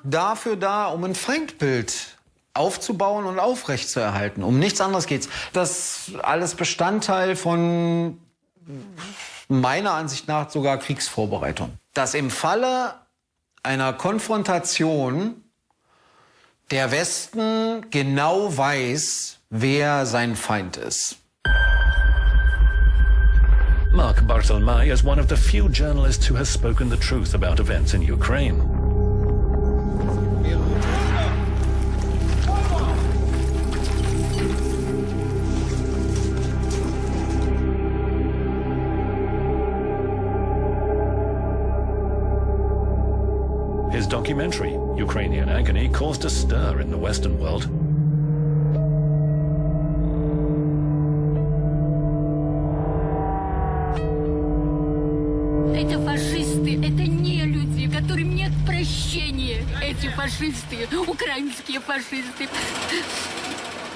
dafür da, um ein Feindbild aufzubauen und aufrechtzuerhalten. Um nichts anderes geht's. Das alles Bestandteil von meiner Ansicht nach sogar Kriegsvorbereitung. Dass im Falle einer Konfrontation der Westen genau weiß, wer sein Feind ist. Mark Barthelmai is one of the few journalists who has spoken the truth about events in Ukraine. His documentary, Ukrainian Agony, caused a stir in the Western world. Это фашисты, это не люди, которым нет прощения. Эти фашисты, украинские фашисты.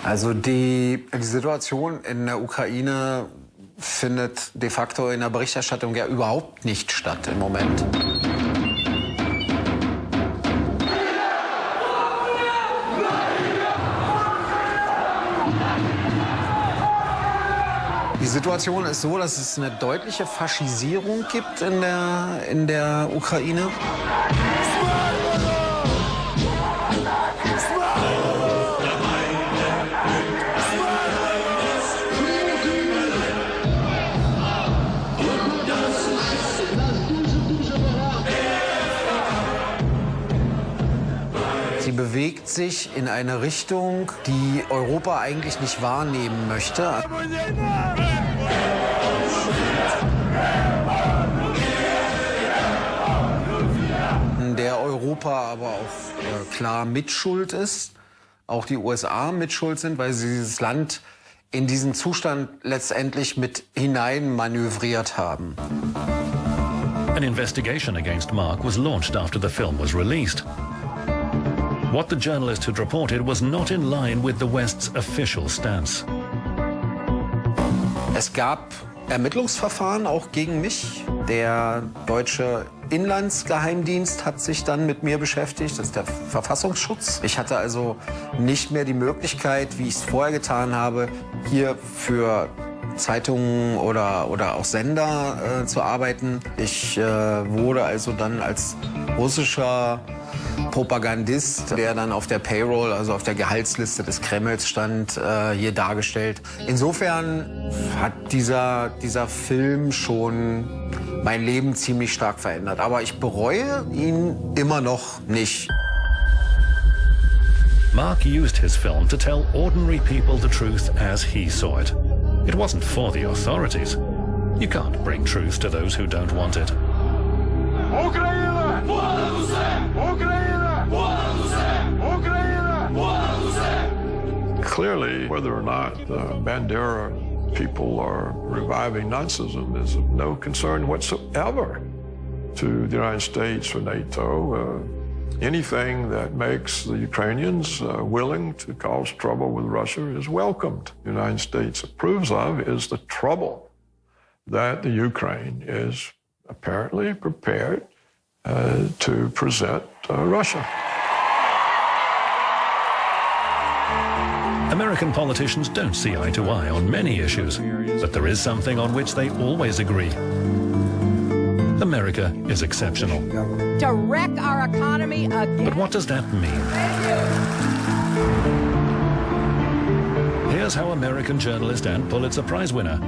Also die Situation in der Ukraine findet de facto in der Berichterstattung ja überhaupt nicht statt im Moment. Die Situation ist so, dass es eine deutliche Faschisierung gibt in der Ukraine. Sie bewegt sich in eine Richtung, die Europa eigentlich nicht wahrnehmen möchte. Der Europa aber auch klar Mitschuld ist, auch die USA Mitschuld sind, weil sie dieses Land in diesen Zustand letztendlich mit hinein manövriert haben. An investigation against Mark was launched after the film was released. What the journalist had reported was not in line with the West's official stance. Es gab Ermittlungsverfahren auch gegen mich. Der deutsche Inlandsgeheimdienst hat sich dann mit mir beschäftigt. Das ist der Verfassungsschutz. Ich hatte also nicht mehr die Möglichkeit, wie ich es vorher getan habe, hier für Zeitungen oder auch Sender zu arbeiten. Ich wurde also dann als russischer Propagandist, der dann auf der Payroll, also auf der Gehaltsliste des Kremls stand, hier dargestellt. Insofern hat dieser Film schon mein Leben ziemlich stark verändert. Aber ich bereue ihn immer noch nicht. Mark used his film to tell ordinary people the truth as he saw it. It wasn't for the authorities. You can't bring truth to those who don't want it. Clearly, whether or not the Bandera people are reviving Nazism is of no concern whatsoever to the United States or NATO. Anything that makes the Ukrainians willing to cause trouble with Russia is welcomed. The United States approves of is the trouble that the Ukraine is apparently prepared to present Russia. American politicians don't see eye to eye on many issues, but there is something on which they always agree. America is exceptional. To wreck our economy again. But what does that mean? Here's how American journalist and Pulitzer Prize winner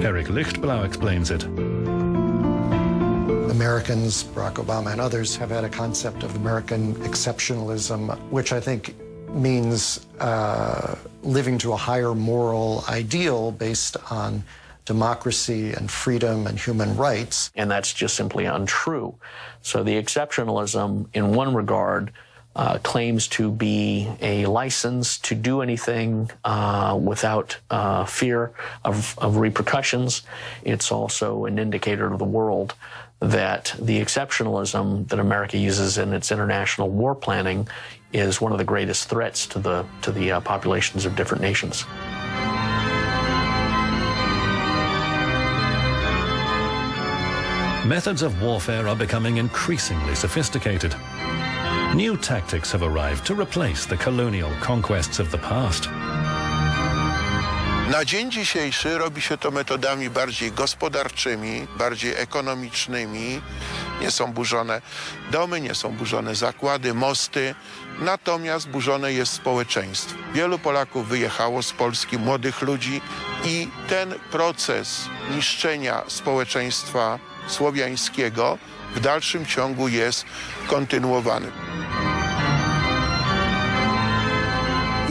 Eric Lichtblau explains it. Americans, Barack Obama and others, have had a concept of American exceptionalism, which I think means living to a higher moral ideal based on democracy and freedom and human rights. And that's just simply untrue. So the exceptionalism, in one regard, claims to be a license to do anything without fear of repercussions. It's also an indicator of the world that the exceptionalism that America uses in its international war planning is one of the greatest threats to the populations of different nations. Methods of warfare are becoming increasingly sophisticated. New tactics have arrived to replace the colonial conquests of the past. Na dzień dzisiejszy robi się to metodami bardziej gospodarczymi, bardziej ekonomicznymi. Nie są burzone domy, nie są burzone zakłady, mosty, natomiast burzone jest społeczeństwo. Wielu Polaków wyjechało z Polski, młodych ludzi, i ten proces niszczenia społeczeństwa słowiańskiego w dalszym ciągu jest kontynuowany.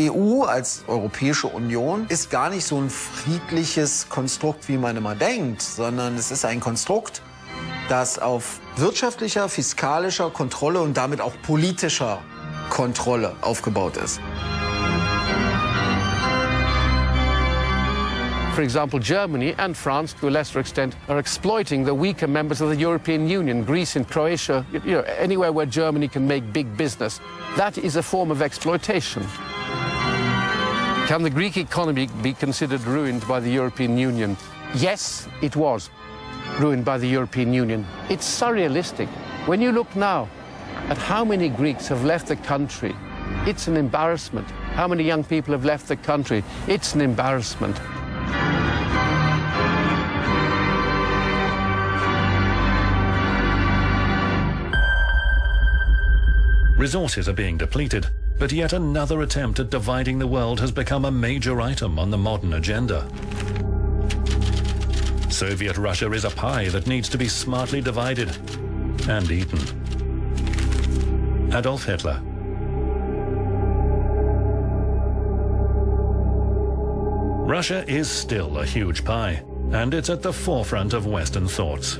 EU als Europäische Union ist gar nicht so ein friedliches Konstrukt, wie man immer denkt, sondern es ist ein Konstrukt, das auf wirtschaftlicher, fiskalischer Kontrolle und damit auch politischer Kontrolle aufgebaut ist. For example, Germany and France, to a lesser extent, are exploiting the weaker members of the European Union, Greece and Croatia, anywhere where Germany can make big business. That is a form of exploitation. Can the Greek economy be considered ruined by the European Union? Yes, it was ruined by the European Union. It's surrealistic. When you look now at how many Greeks have left the country, it's an embarrassment. How many young people have left the country? It's an embarrassment. Resources are being depleted, but yet another attempt at dividing the world has become a major item on the modern agenda. Soviet Russia is a pie that needs to be smartly divided and eaten. Adolf Hitler. Russia is still a huge pie, and it's at the forefront of Western thoughts.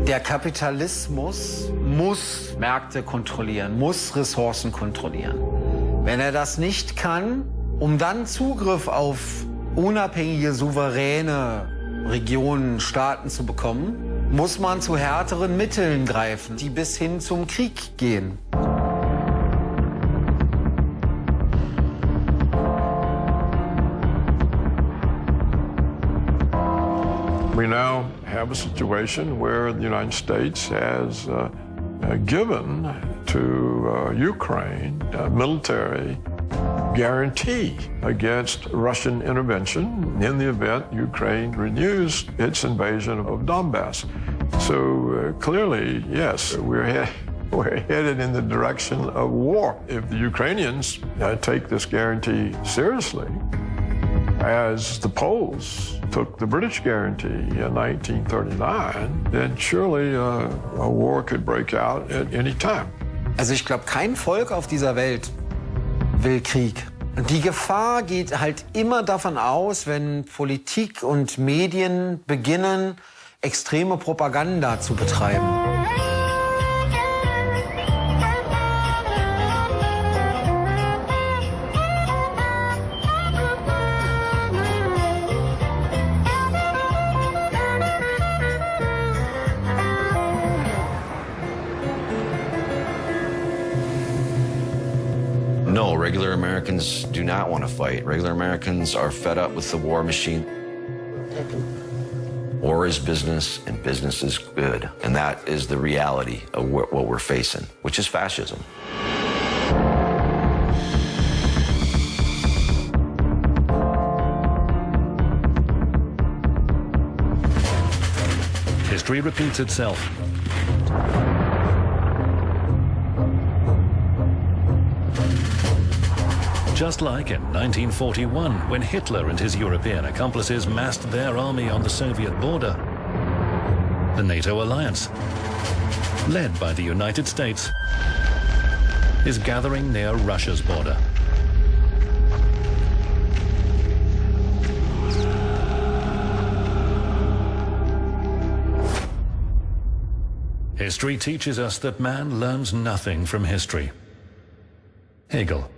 Der Kapitalismus muss Märkte kontrollieren, muss Ressourcen kontrollieren. Wenn er das nicht kann, um dann Zugriff auf unabhängige, souveräne Regionen, Staaten zu bekommen, muss man zu härteren Mitteln greifen, die bis hin zum Krieg gehen. We now have a situation where the United States has given to Ukraine a military guarantee against Russian intervention in the event Ukraine renews its invasion of Donbass. So clearly, yes, we're headed in the direction of war. If the Ukrainians take this guarantee seriously, as the Poles took the British guarantee in 1939, then surely a war could break out at any time. Also ich glaube, kein Volk auf dieser Welt will Krieg. Und die Gefahr geht halt immer davon aus, wenn Politik und Medien beginnen, extreme Propaganda zu betreiben. No, regular Americans do not want to fight. Regular Americans are fed up with the war machine. War is business, and business is good. And that is the reality of what we're facing, which is fascism. History repeats itself. Just like in 1941, when Hitler and his European accomplices massed their army on the Soviet border, the NATO alliance, led by the United States, is gathering near Russia's border. History teaches us that man learns nothing from history. Hegel.